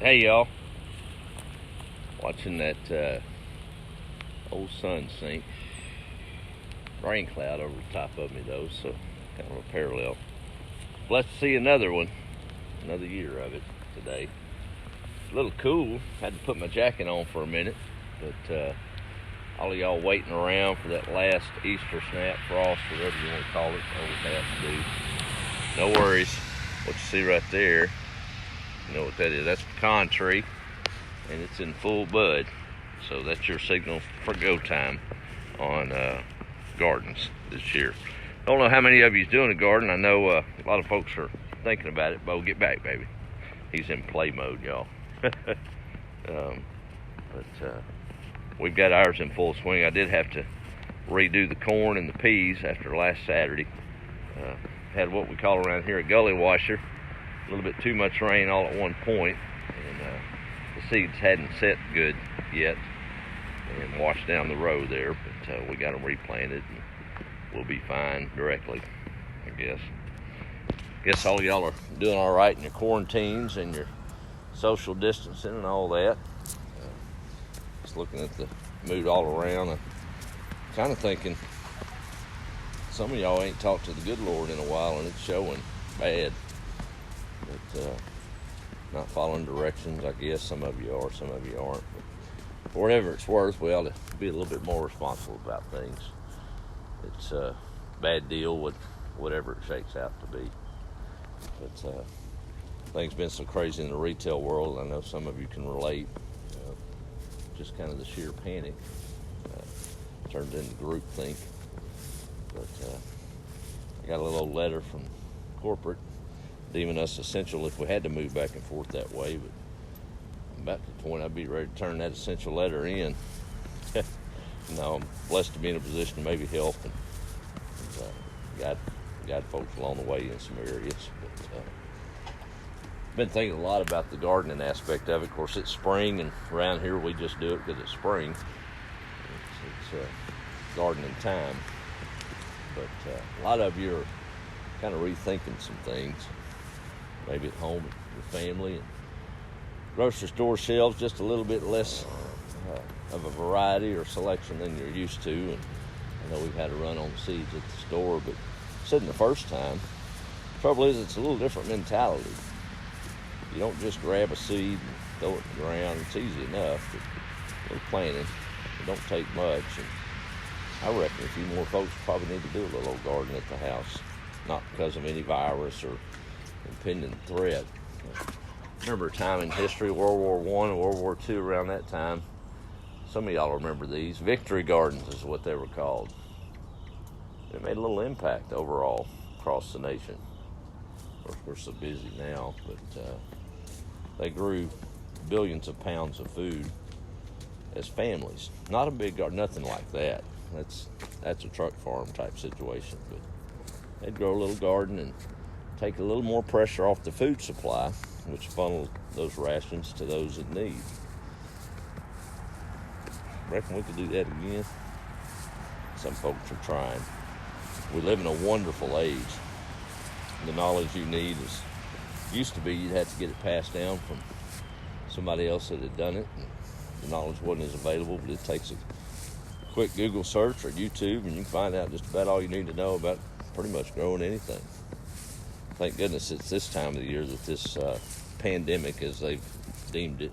Hey y'all, watching that old sun sink. Rain cloud over the top of me though, so kind of a parallel. Blessed to see another one, another year of it today. A little cool, had to put my jacket on for a minute, but all of y'all waiting around for that last Easter snap, frost, whatever you want to call it, overcast to do. No worries, what you see right there, you know what that is. That's a pecan tree, and it's in full bud. So that's your signal for go time on gardens this year. Don't know how many of you's doing a garden. I know a lot of folks are thinking about it. Bo, get back, baby. He's in play mode, y'all. We've got ours in full swing. I did have to redo the corn and the peas after last Saturday. Had what we call around here a gully washer. A little bit too much rain all at one point, and the seeds hadn't set good yet and washed down the row there, but we got them replanted and we'll be fine directly, I guess. Guess all y'all are doing all right in your quarantines and your social distancing and all that. Just looking at the mood all around, I'm kind of thinking some of y'all ain't talked to the good Lord in a while, and it's showing bad. But not following directions, I guess. Some of you are, some of you aren't. But for whatever it's worth, we ought to be a little bit more responsible about things. It's a bad deal with whatever it shakes out to be. But things been so crazy in the retail world. I know some of you can relate. Just kind of the sheer panic turned into groupthink. But I got a little old letter from corporate deeming us essential if we had to move back and forth that way, but I'm about to the point I'd be ready to turn that essential letter in. No, I'm blessed to be in a position to maybe help, and got folks along the way in some areas. But been thinking a lot about the gardening aspect of it. Of course, it's spring, and around here we just do it because it's spring. It's gardening time. But a lot of you are kind of rethinking some things. Maybe at home with your family, and grocery store shelves just a little bit less of a variety or selection than you're used to. And I know we've had a run on seeds at the store, but said the first time, the trouble is it's a little different mentality. You don't just grab a seed and throw it in the ground. It's easy enough, but we're planting. It don't take much. And I reckon a few more folks probably need to do a little old garden at the house, not because of any virus or impending threat. Remember a time in history, World War I and World War II, around that time. Some of y'all remember these. Victory gardens is what they were called. It made a little impact overall across the nation. Of course, we're so busy now, but they grew billions of pounds of food as families. Not a big garden, nothing like that. That's a truck farm type situation, but they'd grow a little garden and take a little more pressure off the food supply, which funneled those rations to those in need. Reckon we could do that again? Some folks are trying. We live in a wonderful age. The knowledge you need used to be you'd have to get it passed down from somebody else that had done it, and the knowledge wasn't as available, but it takes a quick Google search or YouTube, and you can find out just about all you need to know about pretty much growing anything. Thank goodness it's this time of the year that this pandemic, as they've deemed it,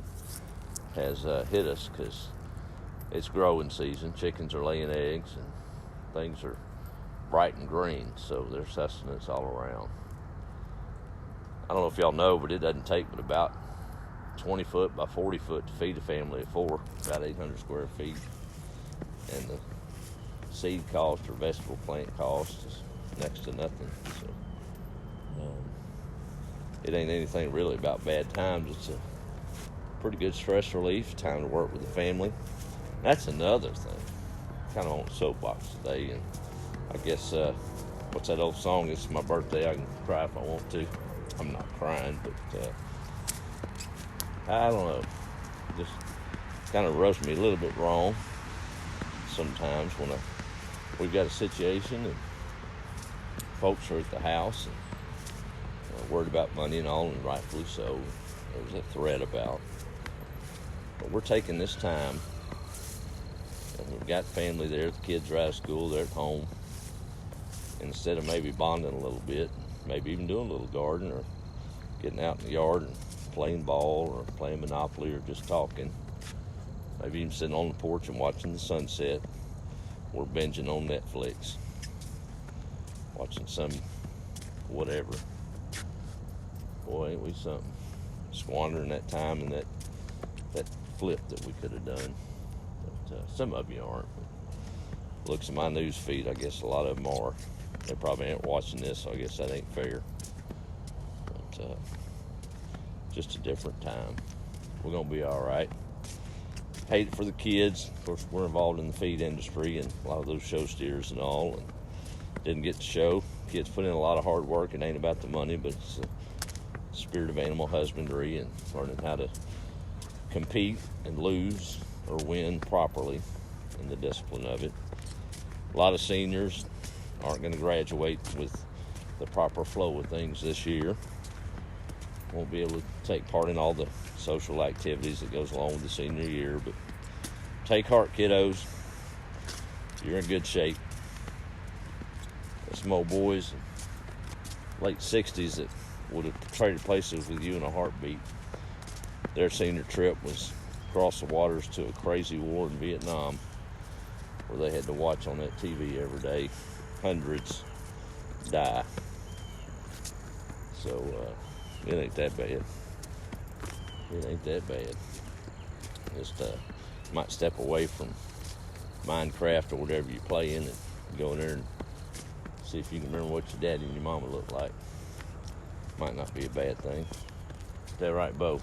has hit us, because it's growing season. Chickens are laying eggs, and things are bright and green, so there's sustenance all around. I don't know if y'all know, but it doesn't take but about 20 foot by 40 foot to feed a family of four, about 800 square feet. And the seed cost or vegetable plant cost is next to nothing. So it ain't anything really about bad times. It's a pretty good stress relief, time to work with the family. That's another thing. Kind of on the soapbox today, and I guess what's that old song? It's my birthday, I can cry if I want to. I'm not crying, but I don't know. Just kind of rubs me a little bit wrong sometimes when we've got a situation and folks are at the house and worried about money and all, and rightfully so. there's a thread about. But we're taking this time, and we've got family there. The kids are out of school. They're at home. And instead of maybe bonding a little bit, maybe even doing a little garden or getting out in the yard and playing ball or playing Monopoly or just talking, maybe even sitting on the porch and watching the sunset, we're binging on Netflix, watching some whatever. Boy, ain't we something. Squandering that time and that flip that we could have done. But some of you aren't. But looks at my news feed, I guess a lot of them are. They probably ain't watching this, so I guess that ain't fair. But just a different time. We're going to be all right. Hate it for the kids. Of course, we're involved in the feed industry and a lot of those show steers and all. And didn't get to show. Kids put in a lot of hard work. It ain't about the money, but it's the spirit of animal husbandry and learning how to compete and lose or win properly in the discipline of it. A lot of seniors aren't going to graduate with the proper flow of things this year. Won't be able to take part in all the social activities that goes along with the senior year, but take heart, kiddos. You're in good shape. There's some old boys in late 60s that would have traded places with you in a heartbeat. Their senior trip was across the waters to a crazy war in Vietnam where they had to watch on that TV every day hundreds die. So it ain't that bad. It ain't that bad. Just might step away from Minecraft or whatever you play in and go in there and see if you can remember what your daddy and your mama looked like. Might not be a bad thing. Is that right, Bo?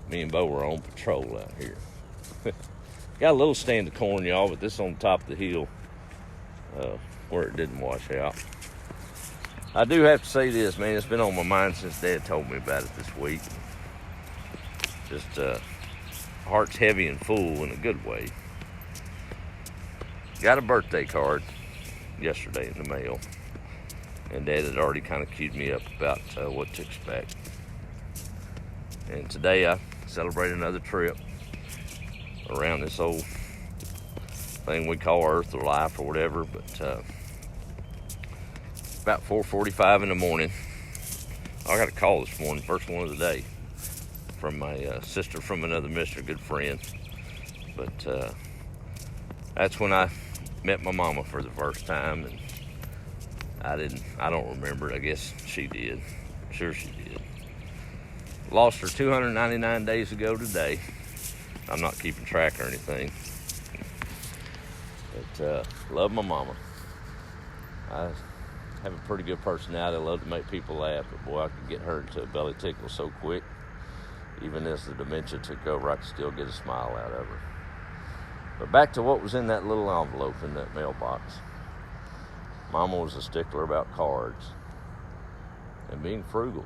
Me and Bo were on patrol out here. Got a little stand of corn, y'all, but this is on top of the hill where it didn't wash out. I do have to say this, man. It's been on my mind since Dad told me about it this week. Just heart's heavy and full in a good way. Got a birthday card yesterday in the mail, and Dad had already kind of queued me up about what to expect. And today I celebrate another trip around this old thing we call Earth or life or whatever, but about 4:45 in the morning, I got a call this morning, first one of the day, from my sister from another mister, good friend. But that's when I met my mama for the first time, and I don't remember it. I guess she did. I'm sure she did. Lost her 299 days ago today. I'm not keeping track or anything. But love my mama. I have a pretty good personality. I love to make people laugh, but boy, I could get her into a belly tickle so quick. Even as the dementia took over, I could still get a smile out of her. But back to what was in that little envelope in that mailbox. Mama was a stickler about cards and being frugal.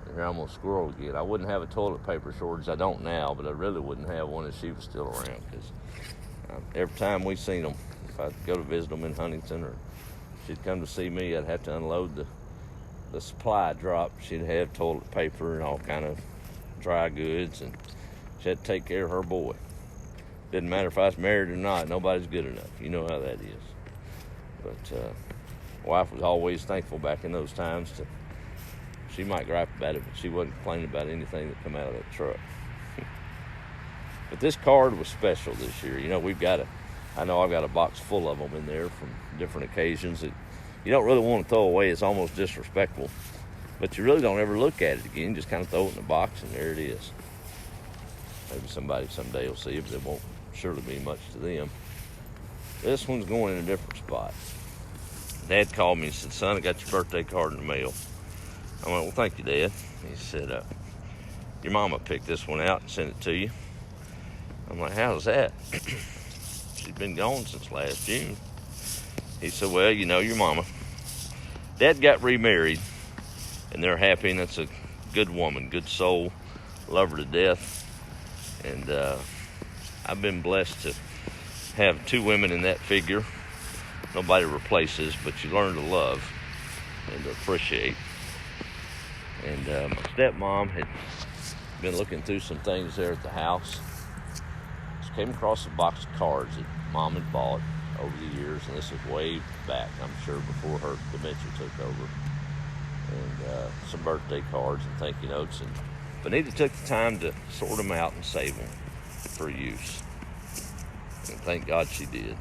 And here I'm going to squirrel again. I wouldn't have a toilet paper shortage. I don't now, but I really wouldn't have one if she was still around. Because every time we seen them, if I'd go to visit them in Huntington or she'd come to see me, I'd have to unload the supply drop. She'd have toilet paper and all kind of dry goods, and she had to take care of her boy. Didn't matter if I was married or not, nobody's good enough. You know how that is. But wife was always thankful back in those times. She might gripe about it, but she wasn't complaining about anything that come out of that truck. But this card was special this year. You know, I know I've got a box full of them in there from different occasions that you don't really want to throw away. It's almost disrespectful. But you really don't ever look at it again. Just kind of throw it in the box, and there it is. Maybe somebody someday will see it, but it won't surely be much to them. This one's going in a different spot. Dad called me and said, "Son, I got your birthday card in the mail." I went, "Well, thank you, Dad." He said, "Your mama picked this one out and sent it to you." I'm like, "How's that?" "She's been gone since last June." He said, "Well, you know your mama. Dad got remarried, and they're happy, and that's a good woman, good soul, love her to death. And I've been blessed to have two women in that figure. Nobody replaces, but you learn to love and to appreciate. And my stepmom had been looking through some things there at the house. She came across a box of cards that Mom had bought over the years, and this was way back, I'm sure, before her dementia took over. And some birthday cards and thank you notes. And Benita took the time to sort them out and save them for use. And thank God she did.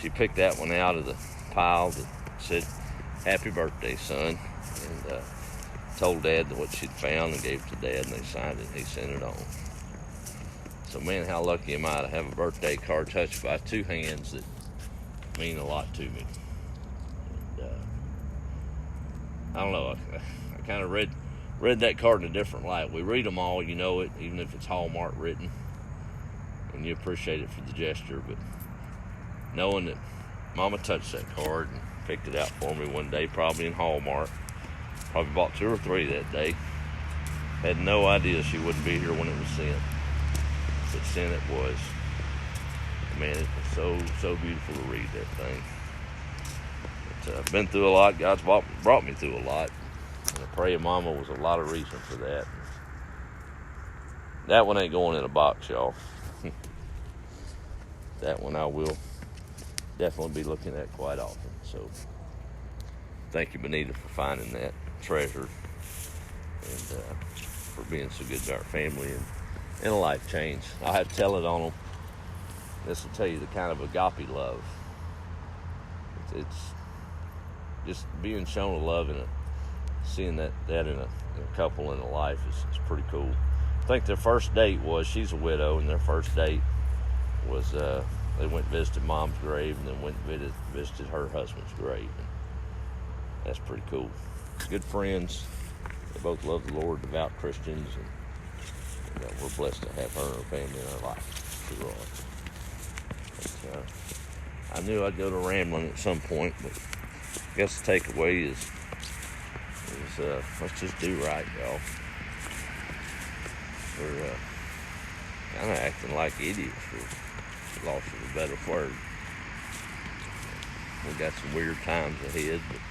She picked that one out of the pile that said, "Happy birthday, son," and told Dad what she'd found and gave it to Dad, and they signed it and he sent it on. So man, how lucky am I to have a birthday card touched by two hands that mean a lot to me. And, I don't know, I kind of read that card in a different light. We read them all, you know it, even if it's Hallmark written, and you appreciate it for the gesture, but knowing that Mama touched that card and picked it out for me one day, probably in Hallmark, probably bought 2 or 3 that day, had no idea she wouldn't be here when it was sent, but sent it was. Man, it was so beautiful to read that thing. But, I've been through a lot. God's brought me through a lot, and I pray Mama was a lot of reason for that. That one ain't going in a box, y'all. That one I will definitely be looking at quite often. So thank you, Benita, for finding that treasure and for being so good to our family and a life change. I had to tell it on them. This will tell you the kind of agape love. It's just being shown a love and seeing that in a couple in a life is pretty cool. I think their first date was, she's a widow, and their first date was they went and visited Mom's grave and then went and visited her husband's grave. And that's pretty cool. Good friends. They both love the Lord, devout Christians, and we're blessed to have her and her family in our life. Through all. I knew I'd go to rambling at some point, but I guess the takeaway is let's just do right, y'all. We're kind of acting like idiots, for loss of a better word. We got some weird times ahead, but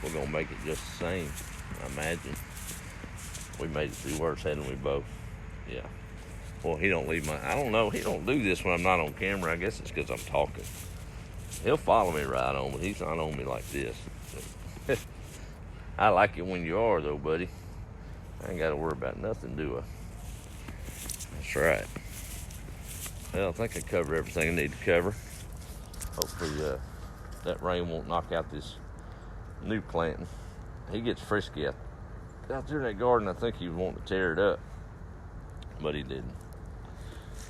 we're gonna make it just the same. I imagine we made it through worse, hadn't we both? Yeah. Well, he don't leave I don't know, he don't do this when I'm not on camera. I guess it's because I'm talking. He'll follow me right on, but he's not on me like this. I like it when you are, though, buddy. I ain't got to worry about nothing, do I? That's right. Well, I think I covered everything I need to cover. Hopefully that rain won't knock out this new planting. He gets frisky out there in that garden. I think he was wanting to tear it up, but he didn't.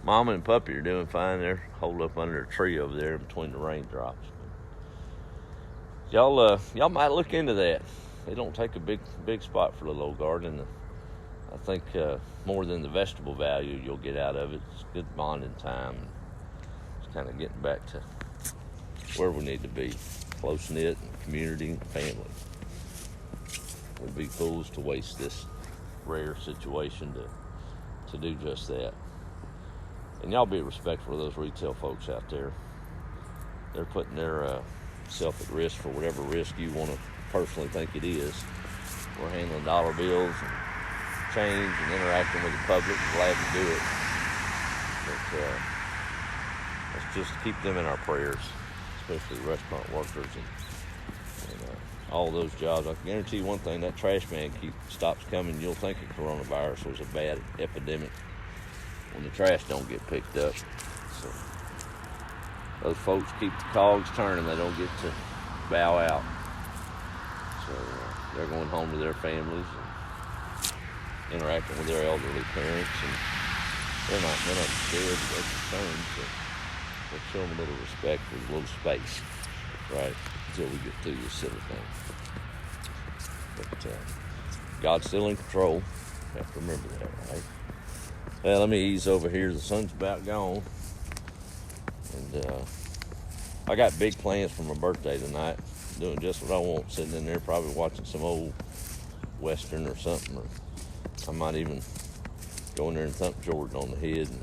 Mama and Puppy are doing fine. They're holed up under a tree over there between the raindrops. Y'all might look into that. They don't take a big spot for the little garden. I think more than the vegetable value you'll get out of it, it's good bonding time. It's kind of getting back to where we need to be, close-knit and community and family. We'd be fools to waste this rare situation to do just that. And y'all be respectful of those retail folks out there. They're putting their self at risk for whatever risk you want to personally think it is. We're handling dollar bills and change and interacting with the public. Glad to do it. But let's just keep them in our prayers, especially the restaurant workers and all those jobs. I can guarantee you one thing, that trash man stops coming. You'll think the coronavirus was a bad epidemic when the trash don't get picked up. So those folks keep the cogs turning. They don't get to bow out. So they're going home to their families and interacting with their elderly parents, and they're not scared, but they're concerned. So let's show them a little respect with a little space, right, until we get through this silly thing. But God's still in control. You have to remember that, right? Well, let me ease over here. The sun's about gone. And I got big plans for my birthday tonight. Doing just what I want. Sitting in there probably watching some old Western or something. Or I might even go in there and thump Jordan on the head and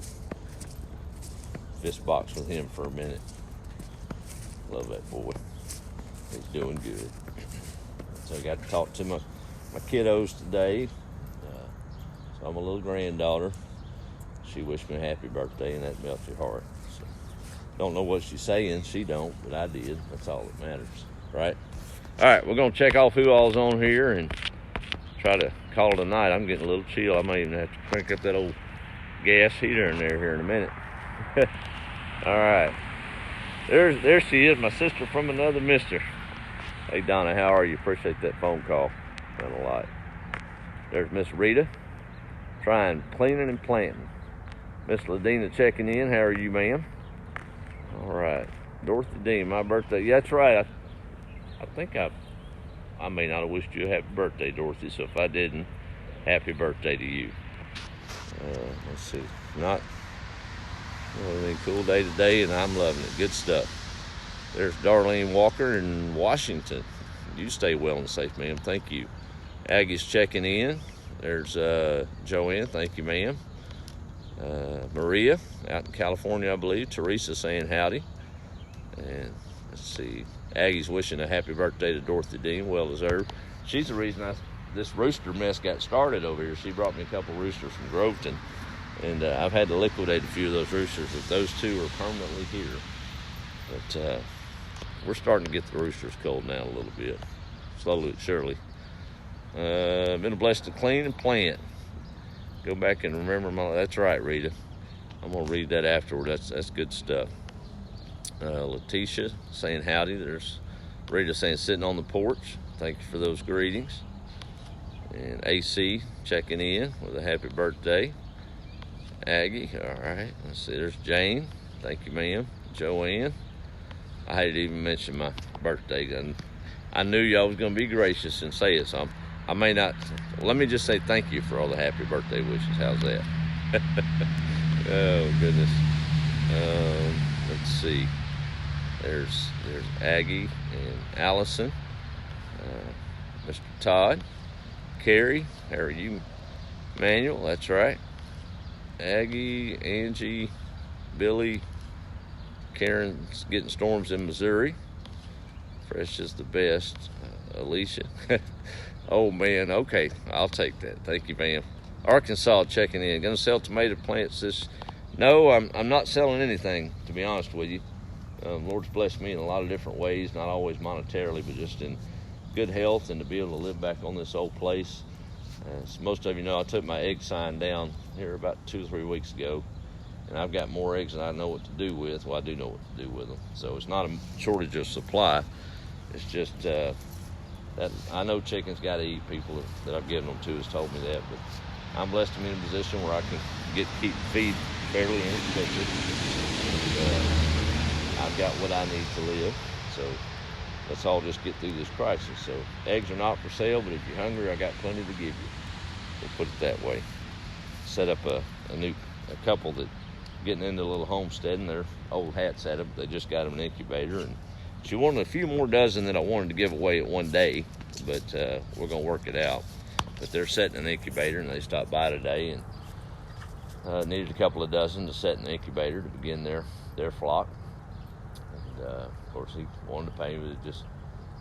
fist box with him for a minute. Love that boy. He's doing good. So I got to talk to my my kiddos today. So I'm a little granddaughter. She wished me a happy birthday, and that melts your heart. So, don't know what she's saying. She don't, but I did. That's all that matters, right? All right, we're going to check off who all's on here and try to call it a night. I'm getting a little chill. I might even have to crank up that old gas heater in there here in a minute. All right. There she is, my sister from another mister. Hey, Donna, how are you? Appreciate that phone call. Done a lot. There's Miss Rita, trying cleaning and planting. Miss Ladina checking in. How are you, ma'am? All right. Dorothy Dean, my birthday. Yeah, that's right. I think I may not have wished you a happy birthday, Dorothy, so if I didn't, happy birthday to you. Let's see. Not really cool day today, and I'm loving it. Good stuff. There's Darlene Walker in Washington. You stay well and safe, ma'am. Thank you. Aggie's checking in. There's Joanne. Thank you, ma'am. Maria out in California, I believe. Teresa saying howdy. And let's see. Aggie's wishing a happy birthday to Dorothy Dean. Well deserved. She's the reason this rooster mess got started over here. She brought me a couple roosters from Groveton. And I've had to liquidate a few of those roosters, but those two are permanently here. But we're starting to get the roosters cold now a little bit, slowly but surely. Been blessed to clean and plant. Go back and remember that's right, Rita. I'm gonna read that afterward. That's good stuff. Letitia saying howdy. There's Rita saying sitting on the porch. Thank you for those greetings. And AC checking in with a happy birthday. Aggie, all right. Let's see. There's Jane. Thank you, ma'am. Joanne. I hate to even mention my birthday. I knew y'all was going to be gracious and say it, so I may not. Let me just say thank you for all the happy birthday wishes. How's that? Oh, goodness. Let's see. There's Aggie and Allison. Mr. Todd. Carrie. How are you? Manuel. That's right. Aggie, Angie, Billy, Karen's getting storms in Missouri. Fresh is the best. Alicia. Oh, man. Okay. I'll take that. Thank you, ma'am. Arkansas checking in. Going to sell tomato plants this... No, I'm not selling anything, to be honest with you. Lord's blessed me in a lot of different ways, not always monetarily, but just in good health and to be able to live back on this old place. As most of you know, I took my egg sign down here about 2 or 3 weeks ago, and I've got more eggs than I know what to do with. Well, I do know what to do with them. So it's not a shortage of supply. It's just that I know chickens got to eat. People that I've given them to has told me that, but I'm blessed to be in a position where I can keep feed fairly inexpensive. And, I've got what I need to live. So let's all just get through this crisis. So eggs are not for sale, but if you're hungry, I got plenty to give you. We'll put it that way. Set up a couple that getting into a little homestead, and their old hat set up. They just got them an incubator, and she wanted a few more dozen that I wanted to give away at one day, but we're gonna work it out. But they're setting an incubator, and they stopped by today and needed a couple of dozen to set in the incubator to begin their flock. And of course, he wanted to pay me, but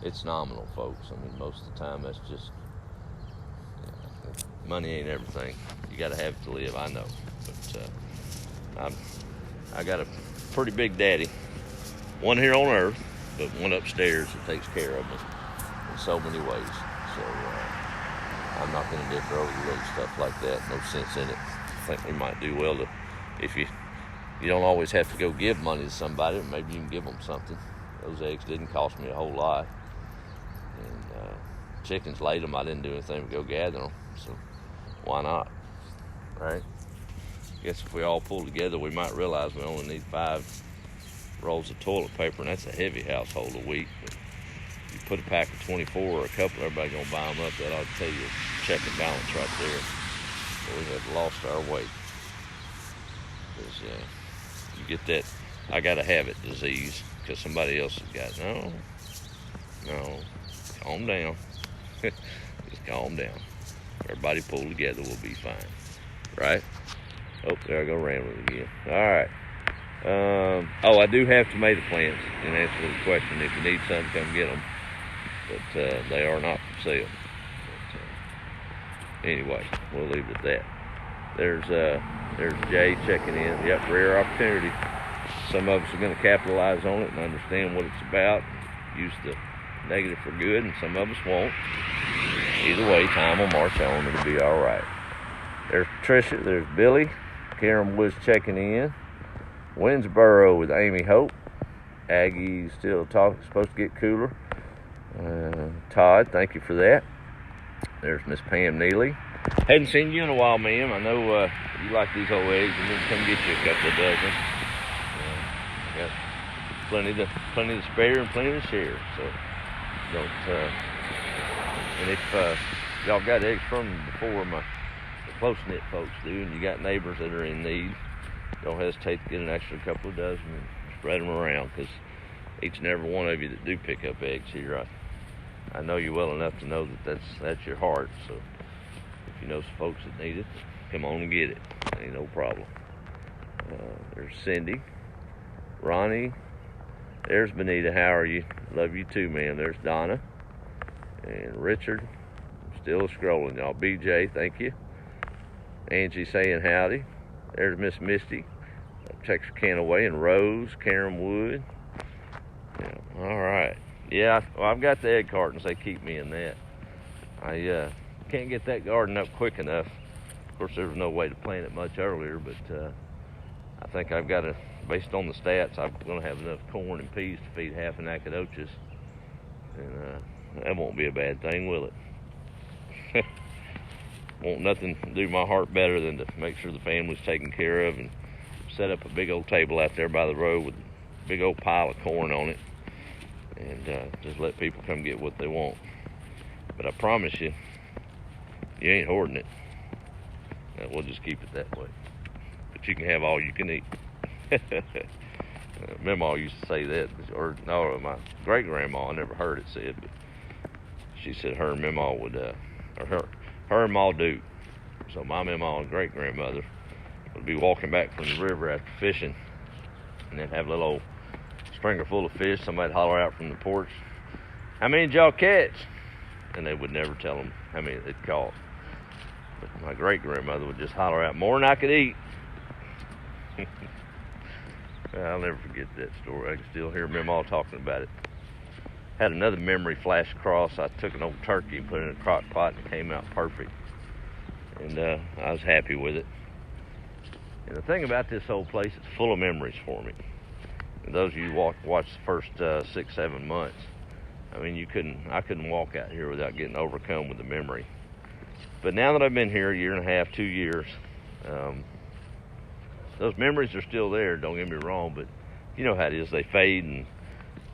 it's nominal, folks. I mean, most of the time that's just money ain't everything. You got to have it to live. I know, but I got a pretty big daddy, one here on earth, but one upstairs that takes care of me in so many ways. So I'm not going to dip or overload stuff like that. No sense in it. I think we might do well to, if you don't always have to go give money to somebody, maybe you can give them something. Those eggs didn't cost me a whole lot. And chickens laid them. I didn't do anything but go gather them. So why not, right? I guess if we all pull together, we might realize we only need 5 rolls of toilet paper, and that's a heavy household a week. But you put a pack of 24 or a couple, everybody gonna buy them up. That ought to tell you a check and balance right there. So we have lost our way. Because you get that I gotta have it disease because somebody else has got it. No, calm down. Just calm down. Everybody pull together, we'll be fine, right? Oh, there I go rambling again. All right. I do have tomato plants. In answer to the question, if you need some, come get them. But they are not for sale. anyway, we'll leave it at that. There's Jay checking in. Yep, rare opportunity. Some of us are going to capitalize on it and understand what it's about, use the negative for good, and some of us won't. Either way, time will march on. It'll be all right. There's Patricia. There's Billy. Karen Woods checking in. Winsboro with Amy Hope. Aggie still supposed to get cooler. Todd, thank you for that. There's Miss Pam Neely. Hadn't seen you in a while, ma'am. I know you like these whole eggs, and then come get you a couple of dozen. Got plenty to spare and plenty to share. So don't. And if y'all got eggs from before, the close-knit folks do, and you got neighbors that are in need, don't hesitate to get an extra couple of dozen and spread them around, because each and every one of you that do pick up eggs here, I know you well enough to know that that's your heart. So if you know some folks that need it, come on and get it. Ain't no problem. There's Cindy, Ronnie. There's Benita. How are you? Love you too, man. There's Donna and Richard. I'm still scrolling, y'all. BJ, thank you. Angie saying howdy. There's Miss Misty. Texas Can Away, and Rose, Karen Wood. Yeah, all right. Yeah, I've got the egg cartons. They keep me in that. I can't get that garden up quick enough. Of course, there was no way to plant it much earlier, but I think I've got based on the stats, I'm going to have enough corn and peas to feed half an Nacogdoches. And that won't be a bad thing, will it? Won't nothing do my heart better than to make sure the family's taken care of and set up a big old table out there by the road with a big old pile of corn on it, and just let people come get what they want. But I promise you, you ain't hoarding it. We'll just keep it that way. But you can have all you can eat. Mama used to say that, or no, my great-grandma, I never heard it said, but she said her and Mama would, or her and Ma Duke. So my Mama and great-grandmother would be walking back from the river after fishing, and then have a little old stringer full of fish. Somebody'd holler out from the porch, "How many did y'all catch?" And they would never tell them how many they'd caught. But my great-grandmother would just holler out, "More than I could eat." I'll never forget that story. I can still hear Mama talking about it. Had another memory flash across. I took an old turkey and put it in a crock pot, and it came out perfect. And I was happy with it. And the thing about this whole place, it's full of memories for me. And those of you who watch the first 6-7 months, I mean, I couldn't walk out here without getting overcome with the memory. But now that I've been here a year and a half, 2 years, those memories are still there, don't get me wrong, but you know how it is. They fade and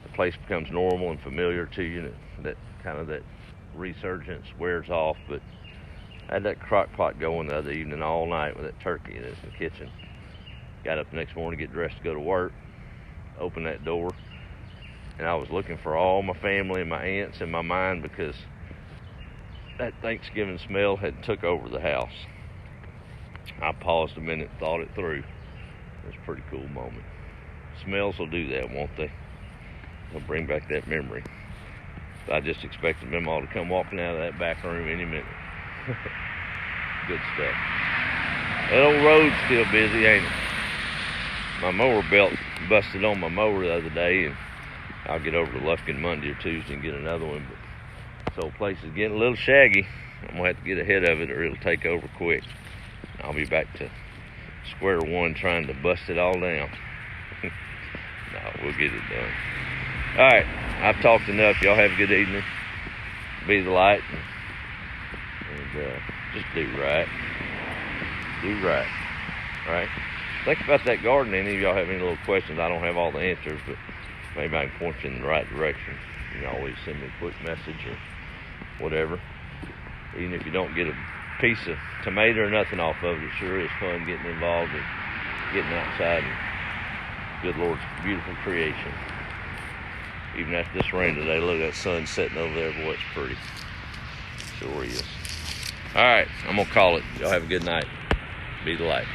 the place becomes normal and familiar to you, and that kind of that resurgence wears off. But I had that crock pot going the other evening all night with that turkey in the kitchen. Got up the next morning to get dressed to go to work, opened that door, and I was looking for all my family and my aunts in my mind, because that Thanksgiving smell had took over the house. I paused a minute and thought it through. It was a pretty cool moment. Smells will do that, won't they? They'll bring back that memory. I just expected them all to come walking out of that back room any minute. Good stuff. That old road's still busy, ain't it? My mower belt busted on my mower the other day, and I'll get over to Lufkin Monday or Tuesday and get another one. But this old place is getting a little shaggy. I'm gonna have to get ahead of it, or it'll take over quick. I'll be back to square one trying to bust it all down. No, we'll get it done. All right, I've talked enough. Y'all have a good evening. Be the light, and just do right. Do right. All right. Think about that garden. Any of y'all have any little questions? I don't have all the answers, but maybe I can point you in the right direction. You can always send me a quick message or whatever. Even if you don't get a piece of tomato or nothing off of it, it sure is fun getting involved and getting outside and good Lord's beautiful creation. Even after this rain today, look at that sun setting over there. Boy, it's pretty. Sure is. All right, I'm gonna call it. Y'all have a good night. Be the light.